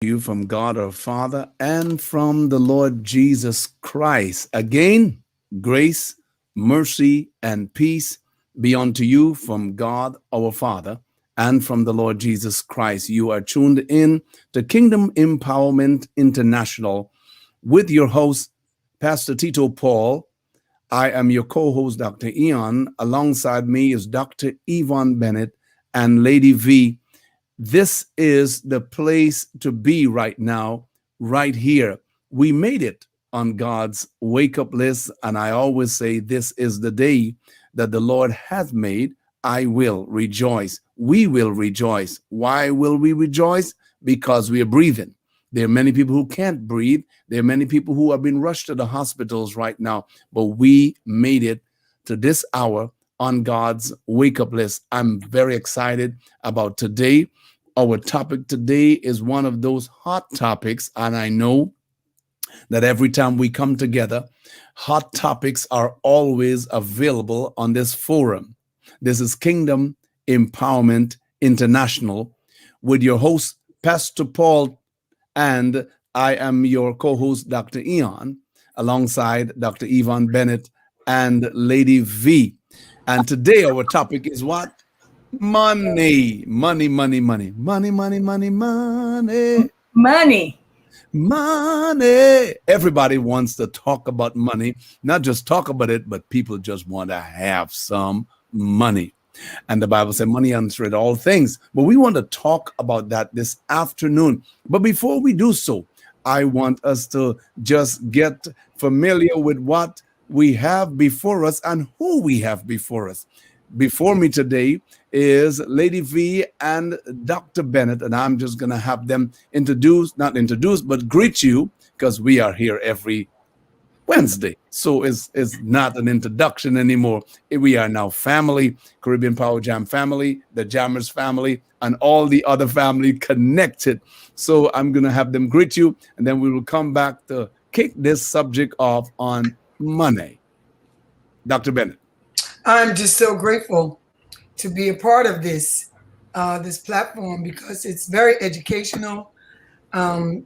you from God our Father and from the Lord Jesus Christ. Again, grace, mercy, and peace be unto you from God our Father and from the Lord Jesus Christ. You are tuned in to Kingdom Empowerment International with your host, Pastor Tito Paul. I am your co host, Dr. Ian. Alongside me is Dr. Yvonne Bennett and Lady V. This is the place to be right now, right here. We made it on God's wake up list. And I always say, this is the day that the Lord hath made. I will rejoice. We will rejoice. Why will we rejoice? Because we are breathing. There are many people who can't breathe. There are many people who have been rushed to the hospitals right now, but we made it to this hour on God's wake up list. I'm very excited about today. Our topic today is one of those hot topics, and I know that every time we come together, hot topics are always available on this forum. This is Kingdom Empowerment International with your host, Pastor Paul, and I am your co host, Dr. Ian, alongside Dr. Yvonne Bennett and Lady V. And today our topic is what? Money, money, money, money, money, money, money, money, Money. money. Everybody wants to talk about money, not just talk about it, but people just want to have some money. And the Bible said, money answereth all things. But we want to talk about that this afternoon. But before we do so, I want us to just get familiar with what we have before us and who we have before us. Before me today is Lady V and Dr. Bennett, and I'm just going to have them not introduce, but greet you because we are here every Wednesday. So it's not an introduction anymore. We are now family, Caribbean Power Jam family, the Jammers family, and all the other family connected. So I'm going to have them greet you, and then we will come back to kick this subject off on money. Dr. Bennett. I'm just so grateful to be a part of this platform because it's very educational, um,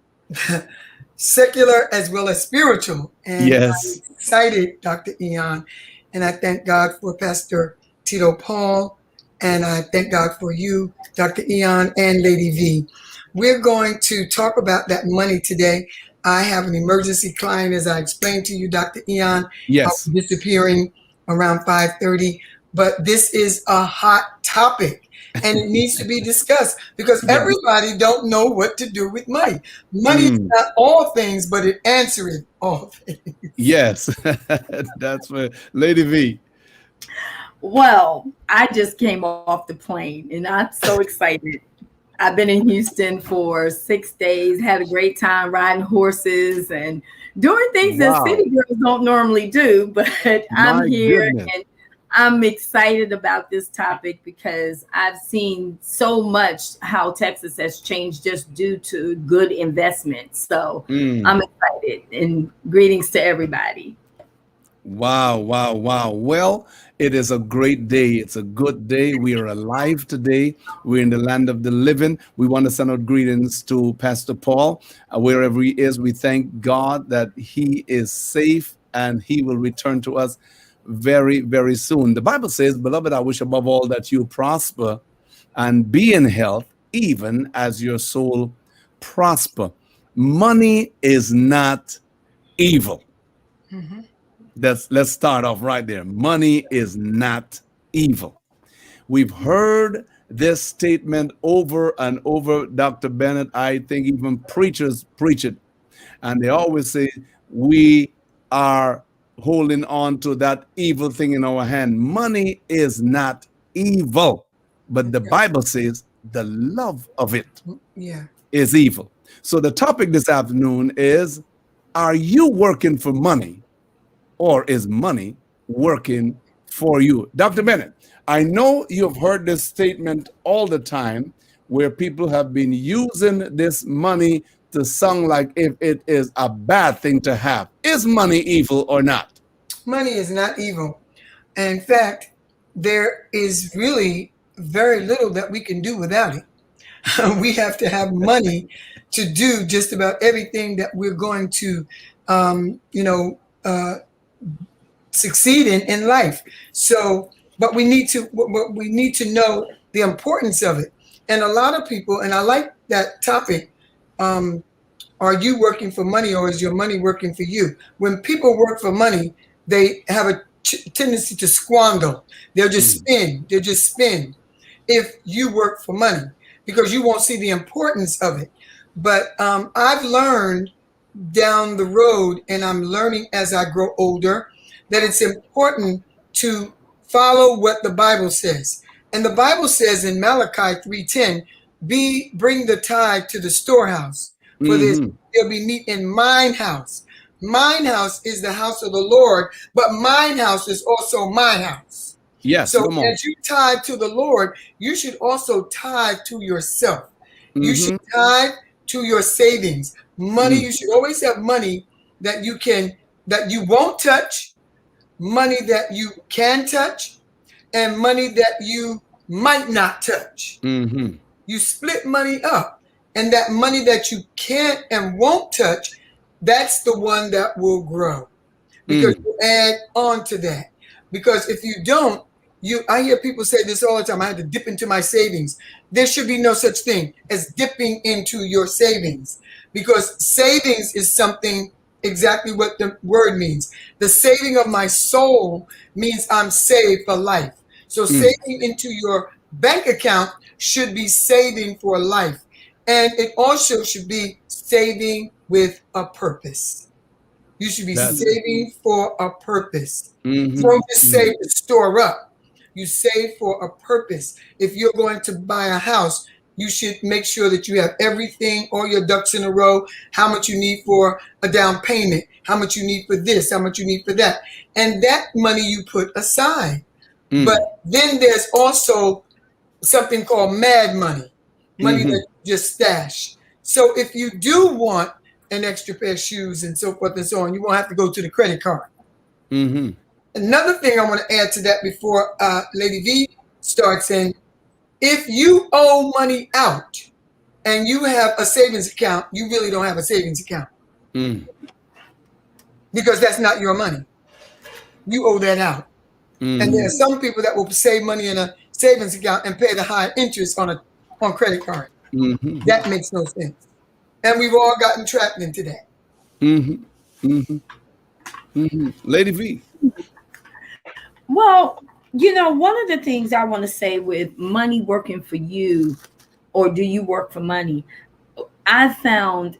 secular as well as spiritual. And Yes. I'm excited, Dr. Eon, and I thank God for Pastor Tito Paul, and I thank God for you, Dr. Eon, and Lady V. We're going to talk about that money today. I have an emergency client, as I explained to you, Dr. Eon. Yes. Disappearing around 5:30, but this is a hot topic and it needs to be discussed because everybody don't know what to do with money. Money is not all things, but it answers all things. Yes. That's where Lady V. Well, I just came off the plane and I'm so excited. I've been in Houston for 6 days, had a great time riding horses and doing things that city girls don't normally do. But I'm here and I'm excited about this topic because I've seen so much how Texas has changed just due to good investments. So I'm excited and greetings to everybody. Wow, wow, wow. Well, it is a great day. It's a good day. We are alive today. We're in the land of the living. We want to send out greetings to Pastor Paul. Wherever he is, we thank God that he is safe and he will return to us very, very soon. The Bible says, beloved, I wish above all that you prosper and be in health, even as your soul prosper. Money is not evil. Mm-hmm. Let's start off right there. Money is not evil. We've heard this statement over and over, Dr. Bennett. I think even preachers preach it. And they always say, we are holding on to that evil thing in our hand. Money is not evil. But the Bible says the love of it is evil. So the topic this afternoon is, are you working for money? Or is money working for you? Dr. Bennett, I know you've heard this statement all the time where people have been using this money to sound like if it is a bad thing to have. Is money evil or not? Money is not evil. In fact, there is really very little that we can do without it. We have to have money to do just about everything that we're going to, succeed in life. So, but we need to know the importance of it. And a lot of people, and I like that topic. Are you working for money, or is your money working for you? When people work for money, they have a tendency to squander. They'll just spend. They'll just spend. If you work for money, because you won't see the importance of it. But I've learned down the road, and I'm learning as I grow older, that it's important to follow what the Bible says. And the Bible says in Malachi 3:10, bring the tithe to the storehouse, for there'll be meat in mine house. Mine house is the house of the Lord, but mine house is also my house. Yes. So as you tithe to the Lord, you should also tithe to yourself. You should tithe to your savings. Money, you should always have money that you won't touch, money that you can touch, and money that you might not touch. You split money up, and that money that you can't and won't touch, that's the one that will grow, because you add on to that. Because if you don't, I hear people say this all the time, I had to dip into my savings. There should be no such thing as dipping into your savings, because savings is something exactly what the word means. The saving of my soul means I'm saved for life. So saving into your bank account should be saving for life. And it also should be saving with a purpose. You should be saving for a purpose. Don't just save to store up. You save for a purpose. If you're going to buy a house, you should make sure that you have everything, all your ducks in a row, how much you need for a down payment, how much you need for this, how much you need for that. And that money you put aside. But then there's also something called mad money, money that you just stash. So if you do want an extra pair of shoes and so forth and so on, you won't have to go to the credit card. Another thing I want to add to that before Lady V starts in, if you owe money out and you have a savings account, you really don't have a savings account. Because that's not your money. You owe that out. And there are some people that will save money in a savings account and pay the high interest on credit card. That makes no sense. And we've all gotten trapped into that. Lady V. Well, one of the things I want to say with money working for you, or do you work for money? I found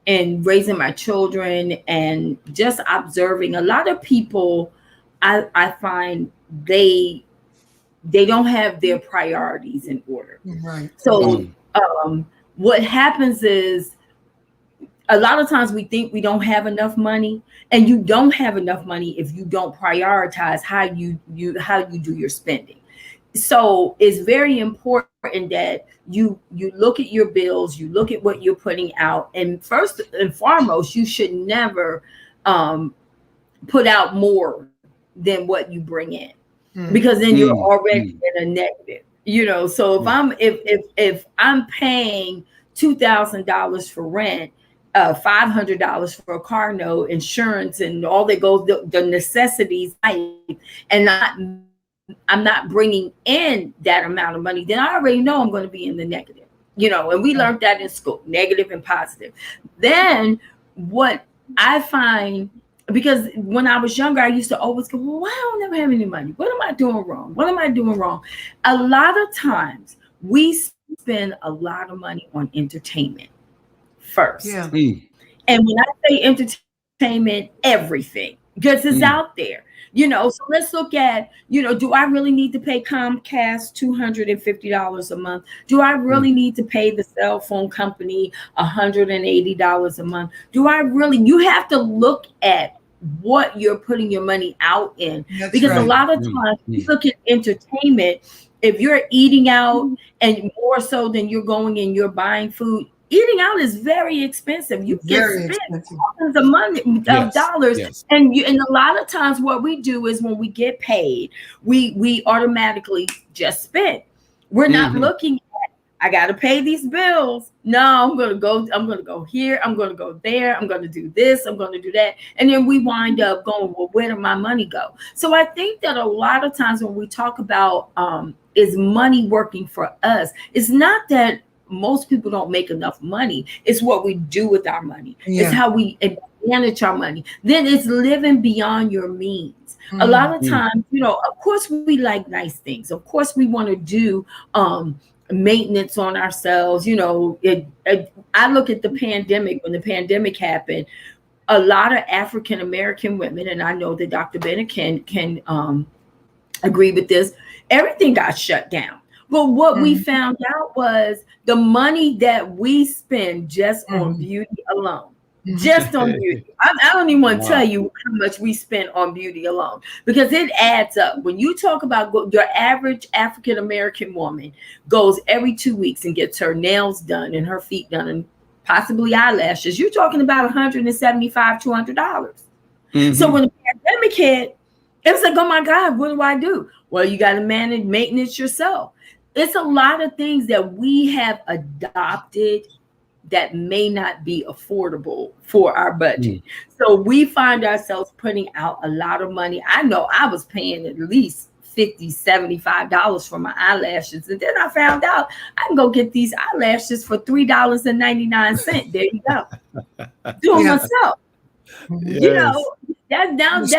in raising my children and just observing a lot of people, I find they don't have their priorities in order. Right. So what happens is, a lot of times we think we don't have enough money, and you don't have enough money if you don't prioritize how you do your spending. So it's very important that you look at your bills, you look at what you're putting out, and first and foremost, you should never put out more than what you bring in, because then you're already in a negative. So if I'm paying $2,000 for rent, $500 for a car note, insurance, and all that goes, the necessities, and I'm not bringing in that amount of money, then I already know I'm going to be in the negative. And we learned that in school, negative and positive. Then what I find, because when I was younger, I used to always go, well, why don't I never have any money? What am I doing wrong? What am I doing wrong? A lot of times we spend a lot of money on entertainment first. And when I say entertainment, everything, because it's out there. So let's look at, do I really need to pay Comcast $250 a month? Do I really need to pay the cell phone company $180 a month? You have to look at what you're putting your money out in. That's because right. A lot of times you look at entertainment, if you're eating out, and more so than you're going and you're buying food, eating out is very expensive. You can spend thousands of money, of dollars. And a lot of times what we do is when we get paid, we automatically just spend. We're not looking at I got to pay these bills. No, I'm going to go here. I'm going to go there. I'm going to do this. I'm going to do that. And then we wind up going, well, where did my money go? So I think that a lot of times when we talk about, is money working for us? It's not that most people don't make enough money. It's what we do with our money. Yeah. It's how we manage our money. Then it's living beyond your means. A lot of times, of course we like nice things. Of course we want to do, maintenance on ourselves. I look at the pandemic. When the pandemic happened, a lot of African American women, and I know that Dr. Bennett can agree with this, everything got shut down. But what we found out was the money that we spend just on beauty alone, just on beauty. I don't even want to tell you how much we spend on beauty alone, because it adds up. When you talk about your average African American woman goes every 2 weeks and gets her nails done and her feet done and possibly eyelashes, you're talking about $175, $200. So when the pandemic hit, it was like, oh my God, what do I do? Well, you got to manage maintenance yourself. It's a lot of things that we have adopted that may not be affordable for our budget. So we find ourselves putting out a lot of money. I know I was paying at least $50, $75 for my eyelashes. And then I found out I can go get these eyelashes for $3.99. There you go. Do it myself. Yes. That adds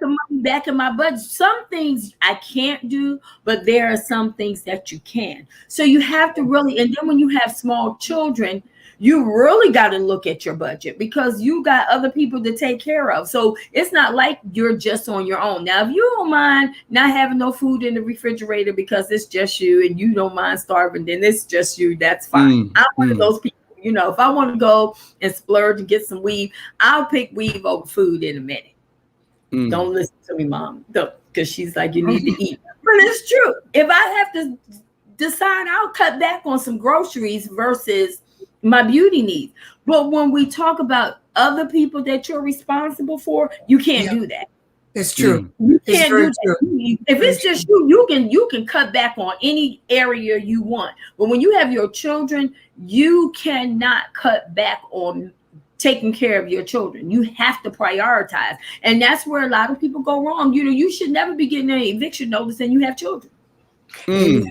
some money back in my budget. Some things I can't do, but there are some things that you can. So you have to really, and then when you have small children, you really got to look at your budget, because you got other people to take care of. So it's not like you're just on your own. Now, if you don't mind not having no food in the refrigerator because it's just you and you don't mind starving, then it's just you. That's fine. I'm one of those people. If I want to go and splurge and get some weave, I'll pick weave over food in a minute. Don't listen to me, Mom, because she's like, you need to eat. But it's true. If I have to decide, I'll cut back on some groceries versus my beauty needs. But when we talk about other people that you're responsible for, you can't do that. It's true. You can't do that. If it's just you can cut back on any area you want. But when you have your children, you cannot cut back on taking care of your children. You have to prioritize. And that's where a lot of people go wrong. You should never be getting an eviction notice and you have children. And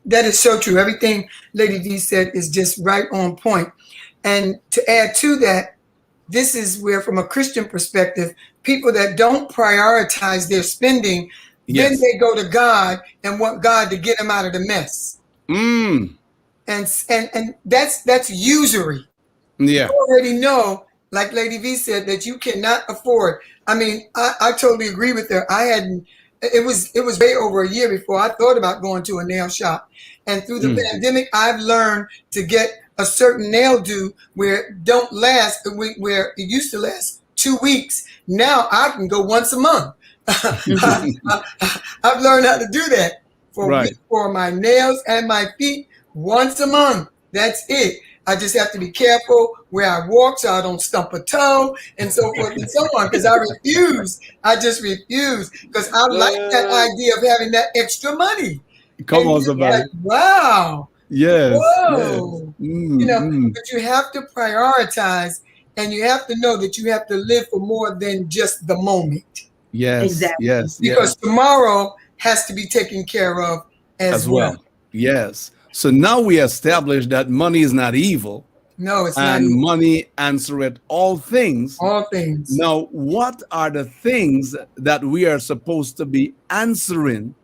that is so true. Everything Lady V said is just right on point. And to add to that, this is where, from a Christian perspective, people that don't prioritize their spending, then they go to God and want God to get them out of the mess. And that's usury. Yeah. You already know, like Lady V said, that you cannot afford. I mean, I totally agree with her. It was way over a year before I thought about going to a nail shop. And through the pandemic, I've learned to get a certain nail do where it don't last, where it used to last 2 weeks. Now I can go once a month. I've learned how to do that for my nails and my feet once a month. That's it. I just have to be careful where I walk so I don't stump a toe and so forth and so on, because I just refuse, because I like that idea of having that extra money. Come on, somebody. Like, wow. Yes. Whoa. Yes. But you have to prioritize, and you have to know that you have to live for more than just the moment. Yes. Exactly. Yes. Because tomorrow has to be taken care of as well. Yes. So now we establish that money is not evil. No, it's not. And money answereth all things. All things. Now, what are the things that we are supposed to be answering?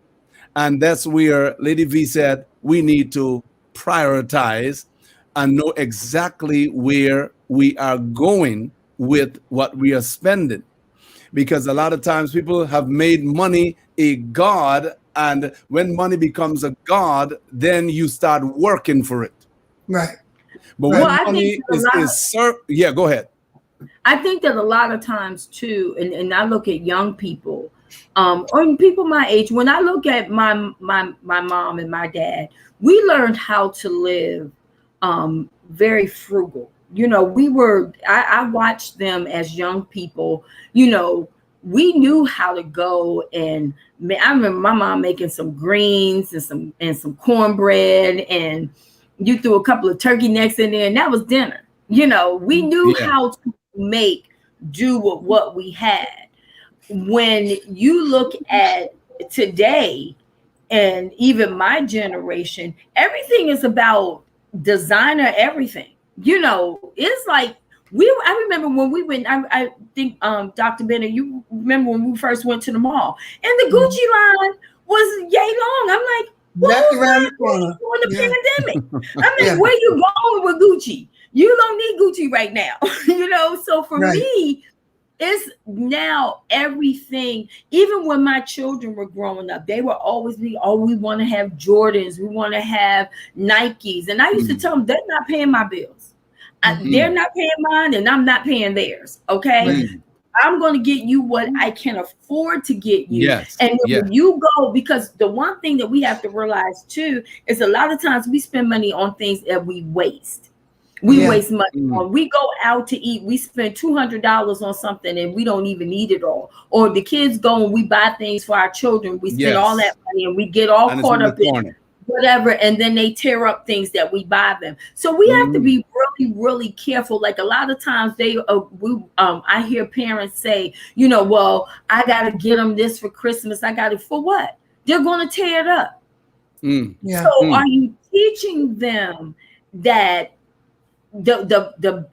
And that's where Lady V said we need to prioritize and know exactly where we are going with what we are spending. Because a lot of times people have made money a god, and when money becomes a god, then you start working for it. Right. But when money yeah, go ahead. I think that a lot of times too, and I look at young people, or people my age, when I look at my mom and my dad, we learned how to live very frugal. I watched them as young people, we knew how to go, and I remember my mom making some greens and some cornbread, and you threw a couple of turkey necks in there, and that was dinner. You know, we knew how to do with what we had. When you look at today, and even my generation, everything is about designer everything. You know, it's like I remember when we went, I think Dr. Bennett, you remember when we first went to the mall, and the Gucci line was yay long. I'm like, what was around the corner during the pandemic? I'm like, where you going with Gucci? You don't need Gucci right now. You know, so for me, it's now everything. Even when my children were growing up, they were always we want to have Jordans, we want to have Nikes. And I used to tell them, they're not paying my bills. They're not paying mine, and I'm not paying theirs. Okay. I'm going to get you what I can afford to get you. Yes. And when you go, because the one thing that we have to realize too, is a lot of times we spend money on things that we waste. We waste money on. We go out to eat. We spend $200 on something and we don't even eat it all. Or the kids go and we buy things for our children. We spend all that money and we get all caught up in whatever, and then they tear up things that we buy them. So we have to be really, really careful. Like a lot of times I hear parents say, you know, well, I got to get them this for Christmas. I got it for what? They're going to tear it up. So are you teaching them that the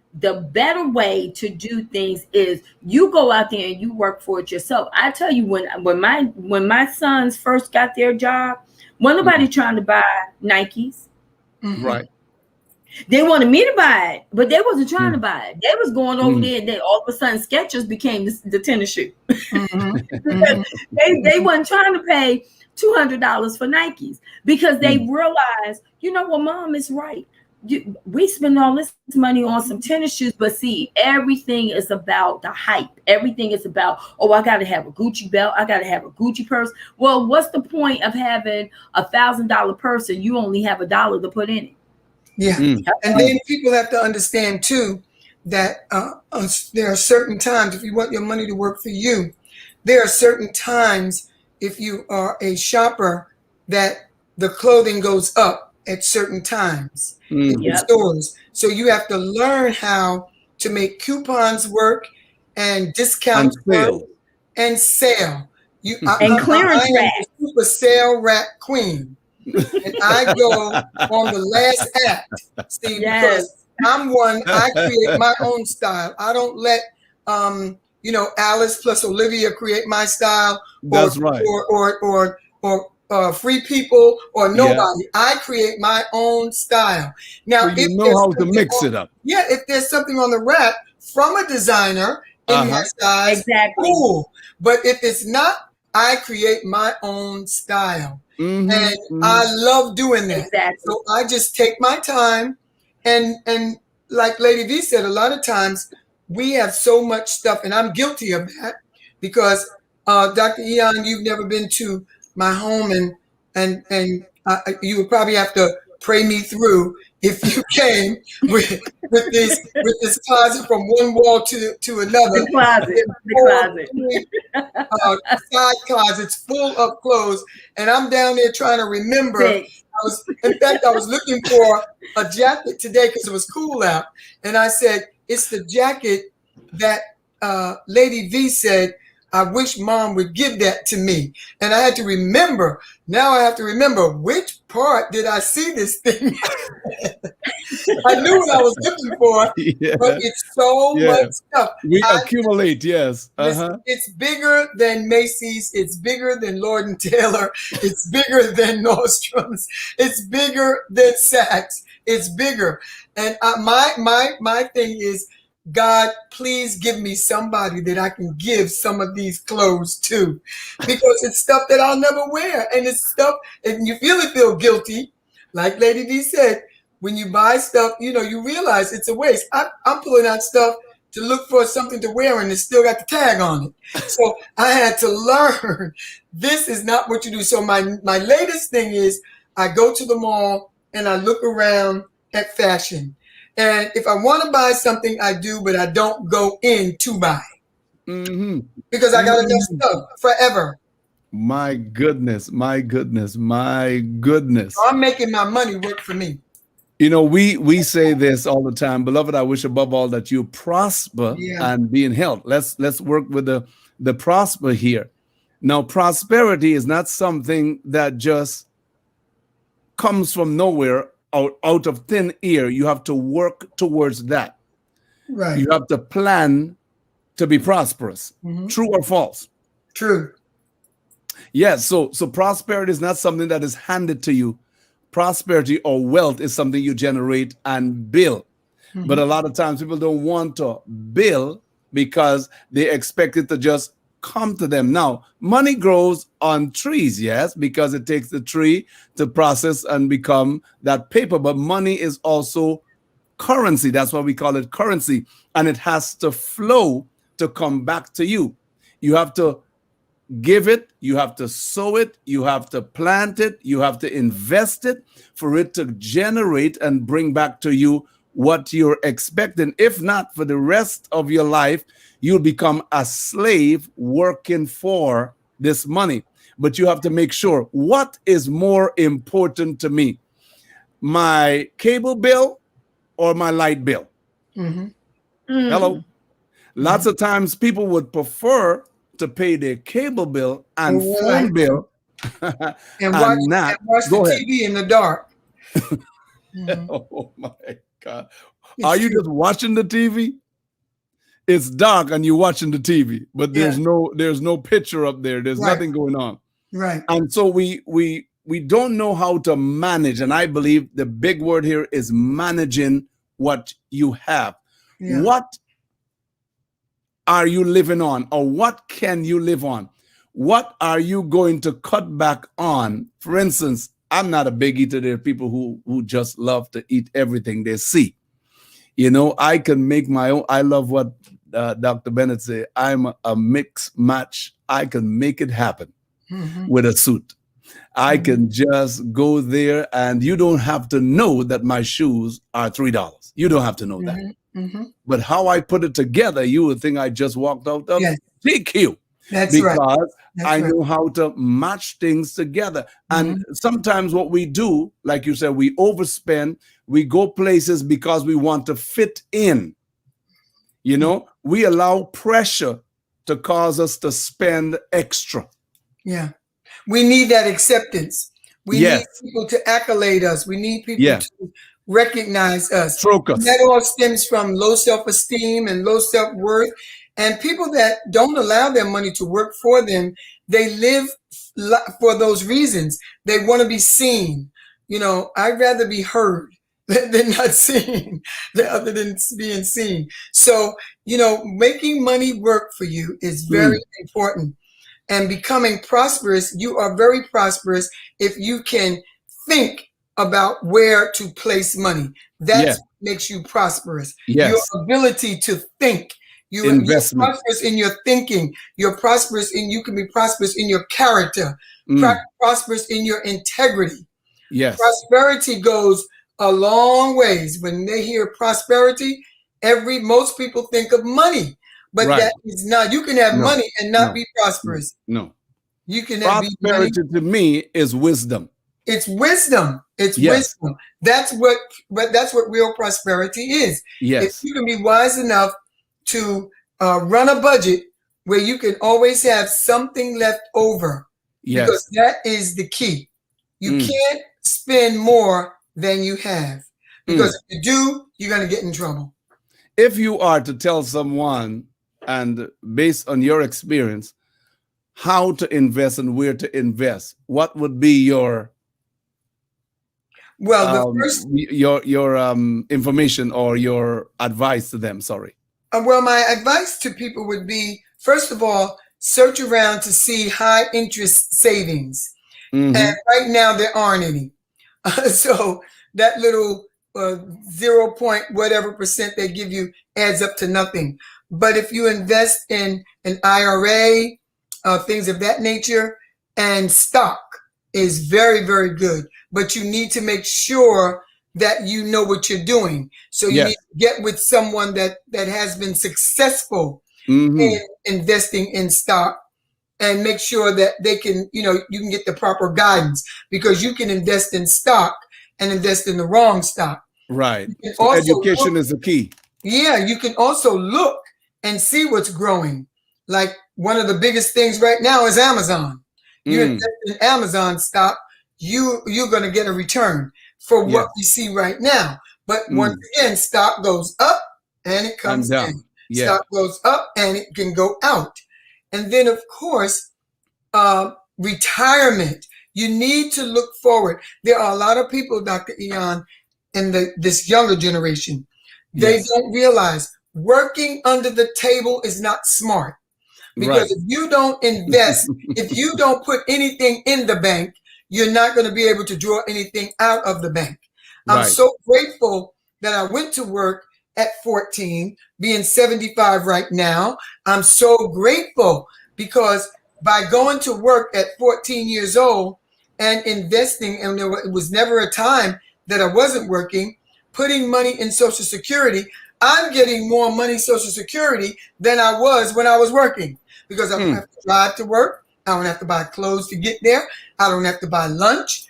better way to do things is you go out there and you work for it yourself? I tell you, when my sons first got their job, wasn't nobody trying to buy Nikes. Right. They wanted me to buy it, but they wasn't trying to buy it. They was going over there, and then all of a sudden Skechers became the tennis shoe. They wasn't trying to pay $200 for Nikes because they realized, you know what, Mom is right. We spend all this money on some tennis shoes, but see, everything is about the hype. Everything is about, oh, I got to have a Gucci belt. I got to have a Gucci purse. Well, what's the point of having $1,000 purse and you only have $1 to put in it? And then people have to understand too that there are certain times, if you want your money to work for you, there are certain times if you are a shopper that the clothing goes up at certain times in the stores. So you have to learn how to make coupons work and discounts work and sale. And clearance I am rack. the super sale rack queen. And I go on the last act. See, because I'm one, I create my own style. I don't let Alice plus Olivia create my style. That's right. Or Free People or nobody. I create my own style. Now, so you know how to mix it up. Yeah, if there's something on the rack from a designer in your size, cool. But if it's not, I create my own style. And I love doing that. So I just take my time and like Lady V said, a lot of times we have so much stuff, and I'm guilty of that because Dr. Eon, you've never been to my home, and you would probably have to pray me through if you came with this closet from one wall to another. The closet. Side closets full of clothes, and I'm down there trying to remember. I was looking for a jacket today because it was cool out, and I said it's the jacket that Lady V said, I wish Mom would give that to me. And I had to remember. Now I have to remember, which part did I see this thing? I knew what I was looking for, but it's so much stuff. We accumulate, It's bigger than Macy's. It's bigger than Lord & Taylor. It's bigger than Nordstrom's. It's bigger than Saks. It's bigger. And my thing is, God, please give me somebody that I can give some of these clothes to, because it's stuff that I'll never wear. And it's stuff, and you feel guilty. Like Lady D said, when you buy stuff, you realize it's a waste. I'm pulling out stuff to look for something to wear, and it's still got the tag on it. So I had to learn, this is not what you do. So my latest thing is I go to the mall and I look around at fashion. And if I want to buy something, I do, but I don't go in to buy. Mm-hmm. because I got enough Mm-hmm. stuff forever. My goodness, my goodness, my goodness. So I'm making my money work for me. You know, we say this all the time, beloved. I wish above all that you prosper Yeah. and be in health. Let's work with the prosper here. Now, prosperity is not something that just comes from nowhere out of thin air. You have to work towards that. Right. You have to plan to be prosperous. Mhm. True or false? True. Yes. So prosperity is not something that is handed to you. Prosperity or wealth is something you generate and build. But a lot of times people don't want to build because they expect it to just come to them. Now, money grows on trees, yes, because it takes the tree to process and become that paper. But money is also currency. That's why we call it currency. And it has to flow to come back to you. You have to give it, you have to sow it, you have to plant it, you have to invest it for it to generate and bring back to you what you're expecting. If not, for the rest of your life, you'll become a slave working for this money. But you have to make sure, what is more important to me? My cable bill or my light bill? Mm-hmm. Hello. Lots of times people would prefer to pay their cable bill and phone bill And watch not. the Go ahead. TV in the dark. Mhm. Oh my God. It's Are you true. just watching the TV? It's dark and you're watching the TV, but there's no picture up there. There's Right. nothing going on. Right. And so we don't know how to manage. And I believe the big word here is managing what you have. Yeah. What are you living on, or what can you live on? What are you going to cut back on? For instance, I'm not a big eater. There are people who just love to eat everything they see. You know, I can make my own. I love what Dr. Bennett said. I'm a mix match. I can make it happen Mhm. with a suit. I can just go there, and you don't have to know that my shoes are $3. You don't have to know that. Mhm. Mhm. But how I put it together, you would think I just walked out of Yes. TQ, That's right. because That's I right. know how to match things together. And Mhm. sometimes what we do, like you said, we overspend, we go places because we want to fit in. You know, we allow pressure to cause us to spend extra. Yeah. We need that acceptance. We Yes. need people to accolade us. We need people Yeah. to recognize us. Stroke And us. that all stems from low self-esteem and low self-worth. And people that don't allow their money to work for them, they live for those reasons. They want to be seen. You know, I'd rather be heard than not seen, other than being seen. So, you know, making money work for you is very important. And becoming prosperous, you are very prosperous if you can think about where to place money. That's Yeah. what makes you prosperous. Yes. Your ability to think. You're Investment. prosperous in your thinking. You're prosperous in, you can be prosperous in your character, prosperous in your integrity. Yes. Prosperity goes a long ways. When they hear prosperity, most people think of money. But Right. that is not. You can have No. money and not No. be prosperous. No. You can have money. Prosperity to me is wisdom. It's wisdom. It's Yes. wisdom. That's what real prosperity is. If Yes. you can be wise enough to run a budget where you can always have something left over, because Yes. that is the key. You can't spend more than you have, because if you do, you're going to get in trouble. If you are to tell someone, and based on your experience, how to invest and where to invest, what would be your Well, the first, your information or your advice to them? Sorry. well, my advice to people would be, first of all, search around to see high interest savings. And right now there aren't any. So that little 0 point whatever percent they give you adds up to nothing. But if you invest in an IRA, things of that nature, and stock is very, very good. But you need to make sure that you know what you're doing. So you need to get with someone that has been successful in investing in stock, and make sure that they can, you can get the proper guidance, because you can invest in stock and invest in the wrong stock. Right. You can So also education is the key. Yeah, you can also look and see what's growing. Like one of the biggest things right now is Amazon. You invest in Amazon stock, you're going to get a return for what we see right now. But once again, stock goes up and it comes down. Yeah. Stock goes up and it can go out. And then, of course, retirement. You need to look forward. There are a lot of people, Dr. Ian, in this younger generation. They don't realize working under the table is not smart. Because if you don't invest, if you don't put anything in the bank, you're not going to be able to draw anything out of the bank. I'm so grateful that I went to work at 14, being 75 right now. I'm so grateful because by going to work at 14 years old and investing, and it was never a time that I wasn't working, putting money in Social Security, I'm getting more money Social Security than I was when I was working, because I don't have to drive to work. I don't have to buy clothes to get there. I don't have to buy lunch.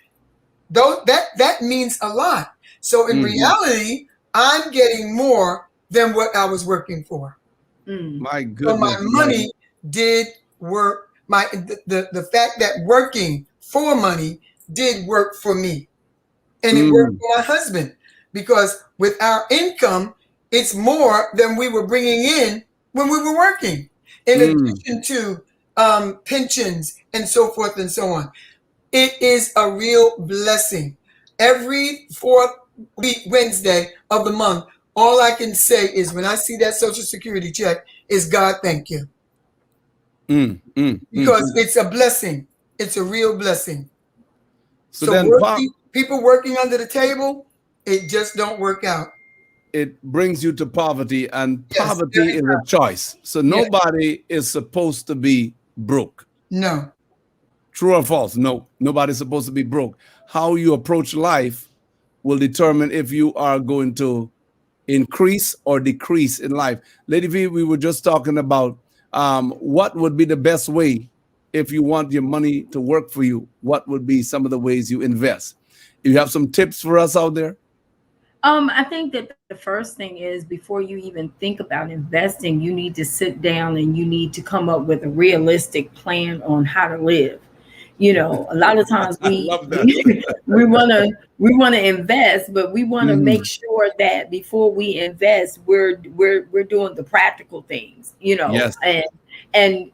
That means a lot. So in reality, I'm getting more than what I was working for. My goodness. So my money did work. The fact that working for money did work for me. And it worked for my husband, because with our income, it's more than we were bringing in when we were working, in addition to pensions and so forth and so on. It is a real blessing. Every fourth Wednesday of the month, all I can say is when I see that Social Security check is, God, thank you. Because it's a blessing. It's a real blessing. So then people working under the table, it just don't work out. It brings you to poverty, and poverty is a choice. So nobody is supposed to be broke. No. True or false? No, nobody's supposed to be broke. How you approach life will determine if you are going to increase or decrease in life. Lady V, we were just talking about what would be the best way if you want your money to work for you. What would be some of the ways you invest? You have some tips for us out there? I think that the first thing is, before you even think about investing, you need to sit down and you need to come up with a realistic plan on how to live. A lot of times we want to invest, but we want to make sure that before we invest, we're doing the practical things. And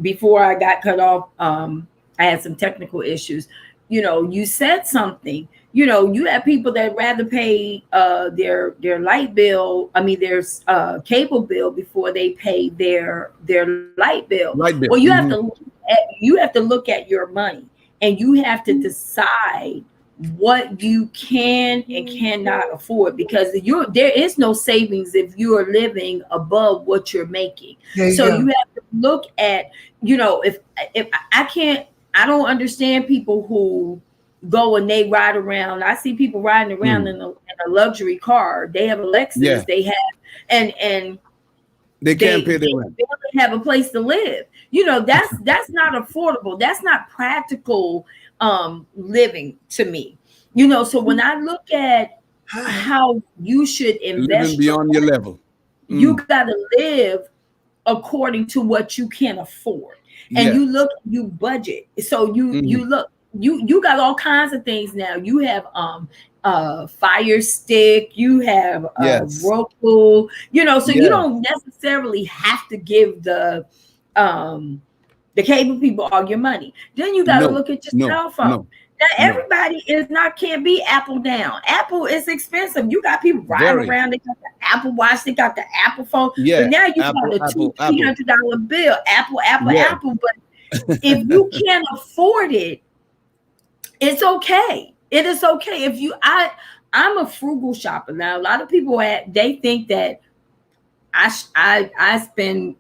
before I got cut off, I had some technical issues. You said something. You have people that rather pay their light bill, their cable bill, before they pay their light bill. Well, you have to look at your money, and you have to decide what you can and cannot afford, because there is no savings if you are living above what you're making. You have to look at, if I don't understand people who go and they ride around. I see people riding around in a luxury car. They have a Lexus. They have and they can't pay their rent. They don't have a place to live. That's not affordable. That's not practical living to me. So when I look at how you should invest, living beyond your level, you got to live according to what you can afford. And you budget. So you look, you got all kinds of things now. You have Fire Stick, you have Roku, so you don't necessarily have to give the cable people all your money. Then you got to look at your cell phone. Now everybody can't be Apple down. Apple is expensive. You got people riding around. They got the Apple Watch. They got the Apple phone. But now you got a $200-$300 bill. Apple. But if you can't afford it, it's okay. It is okay. I'm a frugal shopper. Now, a lot of people they think that I spend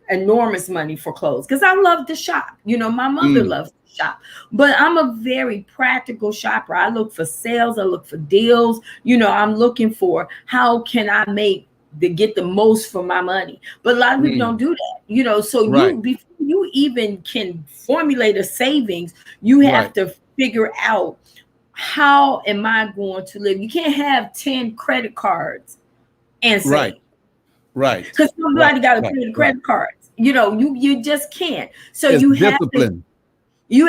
enormous money for clothes because I love to shop. My mother loves to shop, but I'm a very practical shopper. I look for sales. I look for deals. I'm looking for how can I make get the most for my money. But a lot of people don't do that, you know. So Right. before you even can formulate a savings, you have Right. to figure out, how am I going to live? You can't have 10 credit cards and Right. save, Right. because Right. somebody got to Right. pay the Right. credit cards. You know, you just can't. So It's you discipline.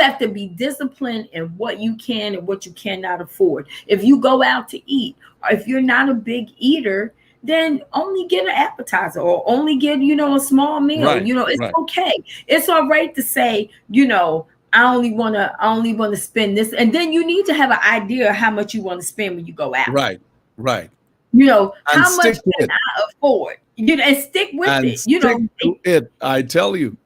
have to be disciplined in what you can and what you cannot afford. If you go out to eat, or if you're not a big eater, then only get an appetizer, or only get, you know, a small meal. Right. You know, it's Right. okay. It's all right to say, you know, I only want to spend this. And then you need to have an idea of how much you want to spend when you go out. Right. Right. You know, And how much stick to can it. I afford? You know, and stick with And it. You stick know, to it. I tell you.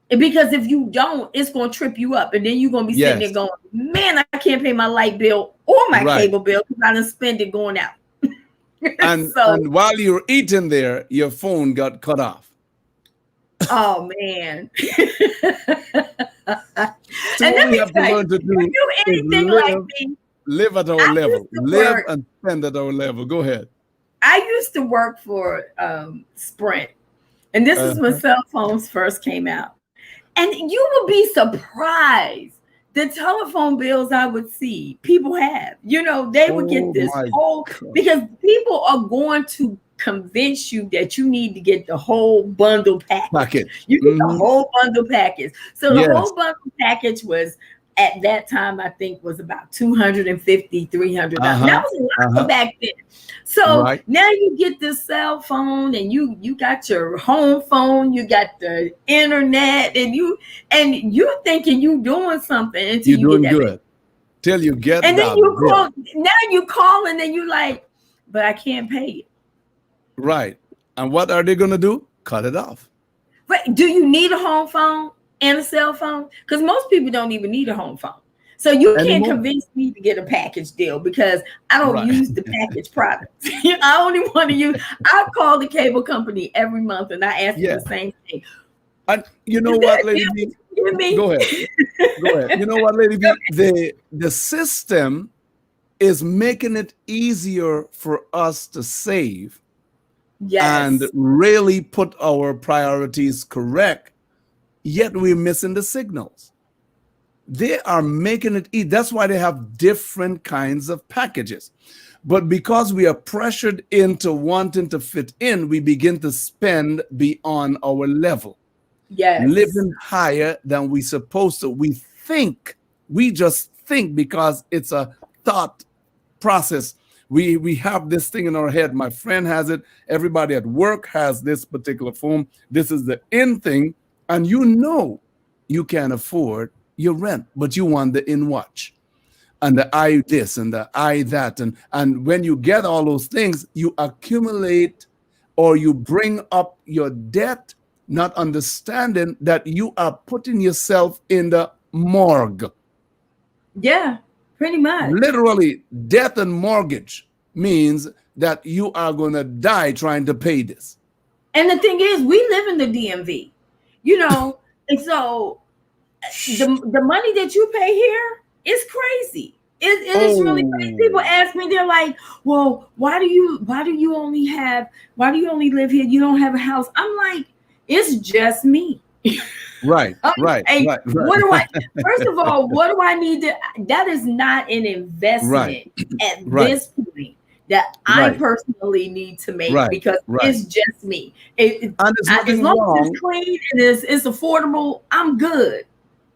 because if you don't, it's going to trip you up. And then you're going to be sitting there Yes. going, man, I can't pay my light bill or my Right. cable bill because I done spend it going out. And So, while you're eating there, your phone got cut off. oh man. So And what let we me have to tell you, learn to if do you is anything like me, live at our I level. used to Live work. and spend at our level. Go ahead. I used to work for Sprint. And this is when Uh-huh. cell phones first came out. And you would be surprised the telephone bills I would see people have. You know, they would get Oh this my whole, God. because people are going to convince you that you need to get the whole bundle package. Package. You get the Mhm. whole bundle package. So the Yes. whole bundle package was, at that time, I think, was about $250, $300. That Uh-huh. was a lot Uh-huh. back then. So Right. now you get the cell phone, and you got your home phone, you got the internet, and you're thinking you doing something until You're you get doing that bill. good till you get And then that you bill. call. Now you call, and then you like, but I can't pay it. Right. And what are they going to do? Cut it off. But do you need a home phone and a cell phone? Because most people don't even need a home phone. So you can't Anymore. convince me to get a package deal, because I don't Right. use the package products. I only want to use. I call the cable company every month and I ask them Yeah. the same thing. And you know Is what, there a Lady deal B? between me? Go ahead. Go ahead. You know what, Lady B? The system is making it easier for us to save and Yes. really put our priorities correct, yet we're missing the signals. They are making it easy. That's why they have different kinds of packages. But because we are pressured into wanting to fit in, we begin to spend beyond our level, Yes. living higher than we supposed to. We just think because it's a thought process. We have this thing in our head. My friend has it. Everybody at work has this particular phone. This is the in thing. And you know you can afford your rent, but you want the in watch and the I this and the I that. And when you get all those things, you accumulate or you bring up your debt, not understanding that you are putting yourself in the morgue. Yeah, pretty much. Literally, death and mortgage means that you are going to die trying to pay this. And the thing is, we live in the DMV, you know, and so the money that you pay here is crazy. It is really crazy. People ask me, they're like, well, why do you only live here? You don't have a house. I'm like, it's just me. Right, right, Hey, right, what do right. first of all, what do I need to, that is not an investment at Right. this point that I Right. personally need to make, Right, because right. it's just me. And there's As nothing long as wrong, it's clean and it's affordable, I'm good.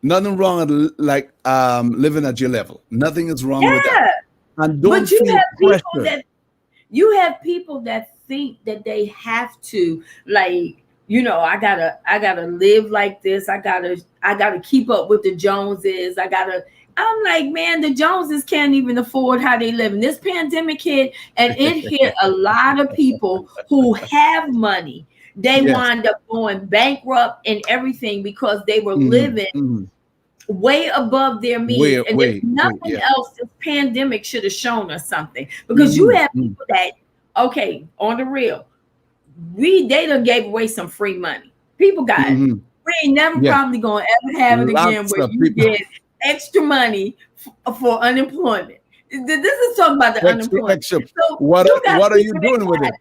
nothing wrong with like living at your level. Nothing is wrong with that. Yeah. And don't But you feel have people pressure. that think that they have to, like, you know, I gotta live like this. I gotta keep up with the Joneses. I'm like, man, the Joneses can't even afford how they live. And this pandemic hit, and it hit a lot of people who have money. They Yes. wind up going bankrupt and everything because they were Mhm, living mhm. way above their means. Way, And way, there's nothing yeah. else this pandemic should have shown us something. Because you Mhm, have mhm. people that, okay, on the real, they done gave away some free money. People got it. Mhm. We ain't never Yeah. probably gonna ever have it again Lots where of you people. get extra money for unemployment. This is talking about the Extra, unemployment. extra. So What you got are you people that doing with got it?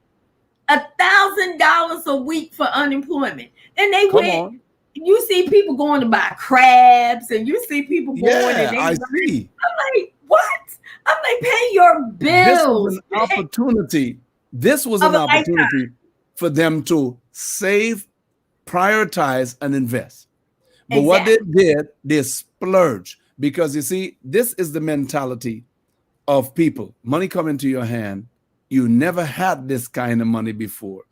$1,000 a week for unemployment. And they Come went, on. you see people going to buy crabs, and you see people going and Yeah, I see. I'm like, what? I'm like, pay your This was bills. an opportunity. This was Of an a lifetime. opportunity for them to save, prioritize, and invest. But what they did, they splurged. Because you see, this is the mentality of people. Money come into your hand. You never had this kind of money before.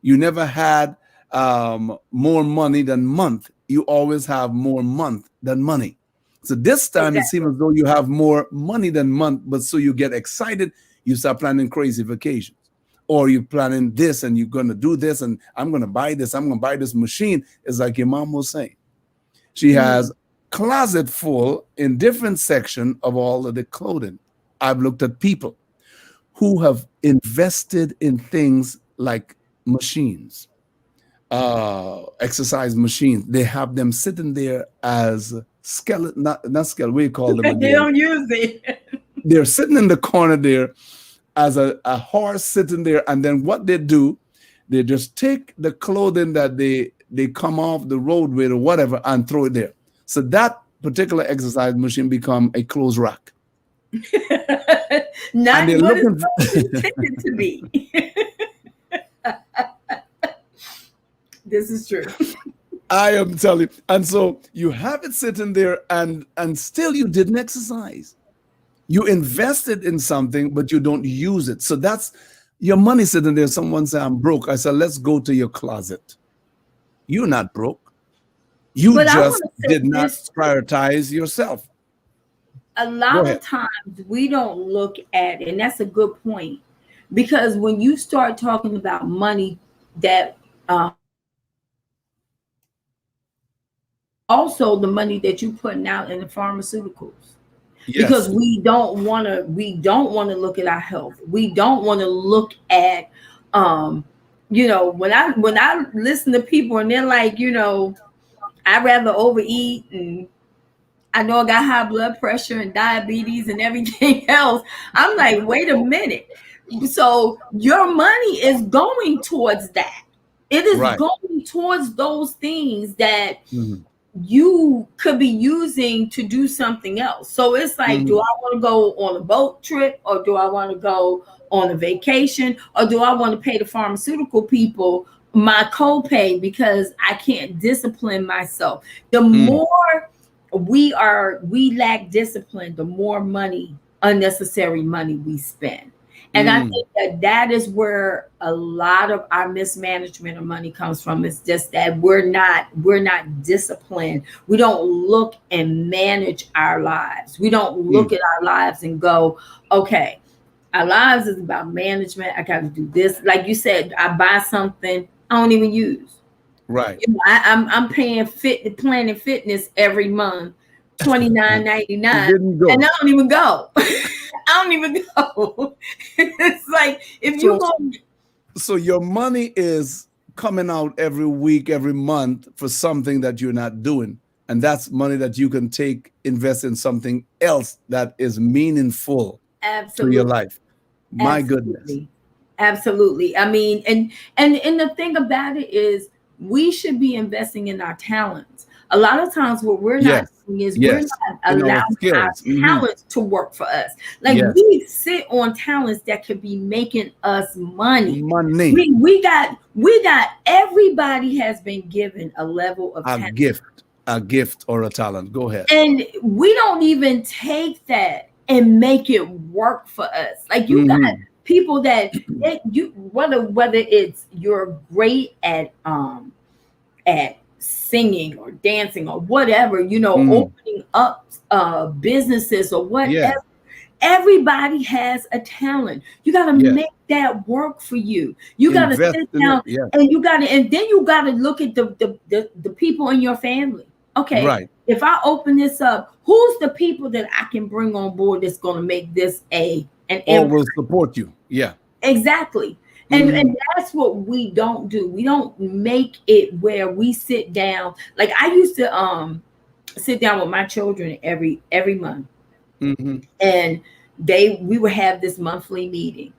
You never had more money than month. You always have more month than money. So this time it seems as though you have more money than month, but so you get excited, you start planning crazy vacations. Or you're planning this and you're going to do this and I'm going to buy this, I'm going to buy this machine. It's like your mom was saying. She has closet full in different section of all of the clothing. I've looked at people who have invested in things like machines, exercise machines. They have them sitting there as skeleton, not skeleton, we call them again. They don't use it. They're sitting in the corner there as a horse sitting there. And then what they do, they just take the clothing that they come off the road with or whatever and throw it there. So that particular exercise machine become a clothes rack. Not what it's intended to be. This is true. I am telling you. And so you have it sitting there and still you didn't exercise. You invested in something, but you don't use it. So that's your money sitting there. Someone said, I'm broke. I said, let's go to your closet. You're not broke. You just did not prioritize yourself. A lot of times we don't look at, and that's a good point, because when you start talking about money that also the money that you're putting out in the pharmaceuticals. Yes. Because we don't want to look at our health. We don't want to look at you know, when I listen to people and they're like, you know, I'd rather overeat, and I know I got high blood pressure and diabetes and everything else. I'm like, wait a minute. So your money is going towards that. It is going towards those things that you could be using to do something else. So it's like, do I want to go on a boat trip, or do I want to go on a vacation, or do I want to pay the pharmaceutical people my copay because I can't discipline myself? The more we lack discipline, the more unnecessary money we spend. And I think that is where a lot of our mismanagement of money comes from. It's just that we're not disciplined. We don't look and manage our lives. We don't look at our lives and go, okay, our lives is about management. I got to do this. Like you said, I buy something I don't even use. Right. You know, I'm paying Planet Fitness every month, $29.99, and I don't even go. I don't even go. It's like if you go. So your money is coming out every week, every month for something that you're not doing, and that's money that you can invest in something else that is meaningful to your life. My goodness. Absolutely. I mean, and the thing about it is we should be investing in our talents. A lot of times what we're not doing is we're not allowing our talents to work for us. Like we sit on talents that could be making us money. We got everybody has been given a level of talent. A gift or a talent. Go ahead. And we don't even take that and make it work for us. Like you got people that whether it's you're great at singing or dancing or whatever, you know, opening up businesses or whatever. Yeah. Everybody has a talent. You got to make that work for you. You got to sit down and then you got to look at the people in your family. Okay, if I open this up, who's the people that I can bring on board that's going to make this an impact? Will support you. Yeah, exactly. And that's what we don't do. We don't make it where we sit down. Like I used to sit down with my children every month, and we would have this monthly meeting,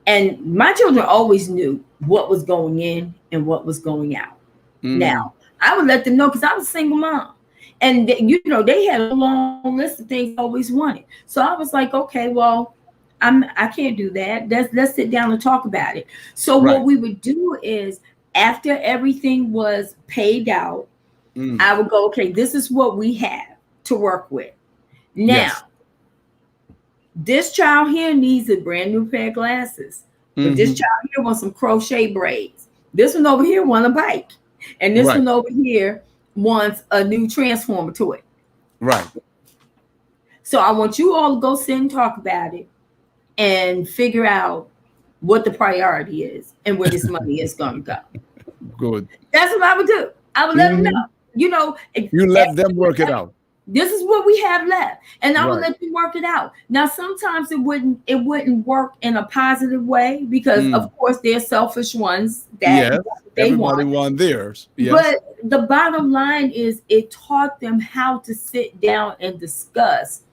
And my children always knew what was going in and what was going out. Now, I would let them know because I was a single mom. And they had a long list of things I always wanted. So I was like, okay, well, I can't do that. Let's sit down and talk about it. So what we would do is, after everything was paid out, I would go, okay, this is what we have to work with. Now, this child here needs a brand new pair of glasses. But this child here wants some crochet braids. This one over here wants a bike. And this one over here wants a new transformer toy. Right. So I want you all to go sit and talk about it and figure out what the priority is and where this money is going to go. Good. That's what I would do. I would let them know. You let them work it out. This is what we have left, and I would let them work it out. Now, sometimes it wouldn't work in a positive way because, of course, they're selfish ones that they want theirs. Yes. But the bottom line is, it taught them how to sit down and discuss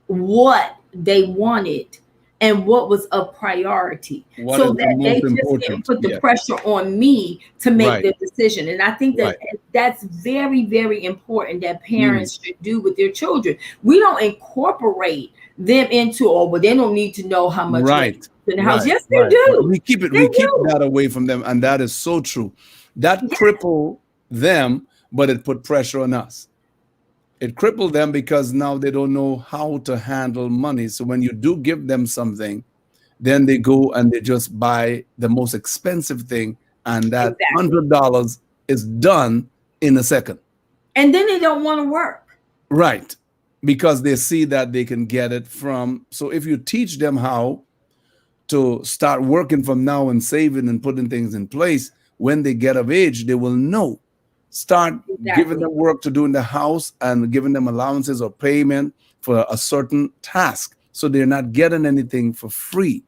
what they wanted and what was a priority, so that they just didn't put the pressure on me to make the decision. And I think that that's very, very important that parents should do with their children. We don't incorporate them into, well, they don't need to know how much in the house. Yes, they do. We keep that away from them, and that is so true. That crippled them, but it put pressure on us. It crippled them because now they don't know how to handle money. So when you do give them something, then they go and they just buy the most expensive thing, and that $100 is done in a second. And then they don't want to work. Right. Because they see that they can get it from. So if you teach them how to start working from now and saving and putting things in place, when they get of age, they will know. Start giving them work to do in the house and giving them allowances or payment for a certain task. So they're not getting anything for free.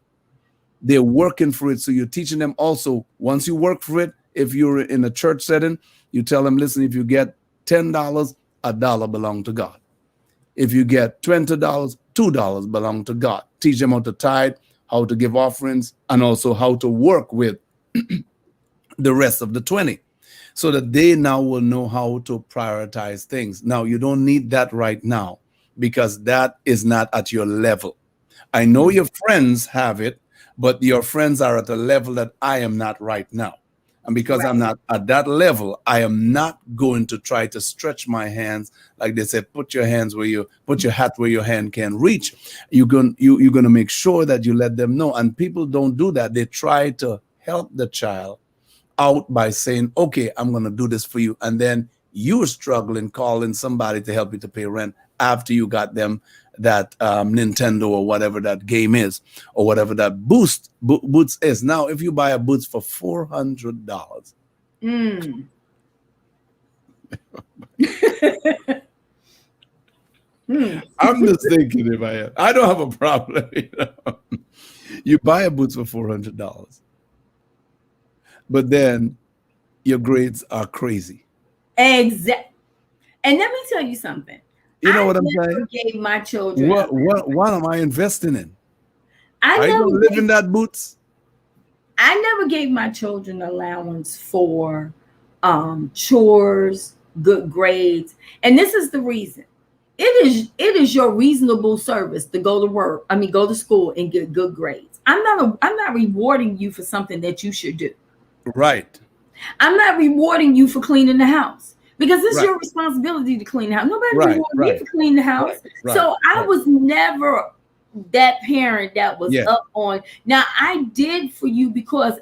They're working for it. So you're teaching them also, once you work for it, if you're in a church setting, you tell them, listen, if you get $10, $1 belong to God. If you get $20, $2 belong to God. Teach them how to tithe, how to give offerings, and also how to work with the rest of the 20. So that they now will know how to prioritize things. Now, you don't need that right now because that is not at your level. I know your friends have it, but your friends are at a level that I am not right now. And because I'm not at that level, I am not going to try to stretch my hands. Like they said, put your hat where your hand can reach. You're going to make sure that you let them know. And people don't do that. They try to help the child out by saying, okay, I'm going to do this for you. And then you're struggling, calling somebody to help you to pay rent after you got them that Nintendo or whatever that game is, or whatever that boots is. Now, if you buy a boots for $400, I'm just thinking I don't have a problem. You buy a boots for $400. But then your grades are crazy. Exactly. And let me tell you something. You know what I'm saying? I never gave my children. What am I investing in? I don't live in that boots. I never gave my children allowance for chores, good grades. And this is the reason. It is your reasonable service to go to school and get good grades. I'm not rewarding you for something that you should do. Right. I'm not rewarding you for cleaning the house because it's your responsibility to clean the house. Nobody rewarded me for cleaning the house. So I was never that parent that was up on. Now I did for you because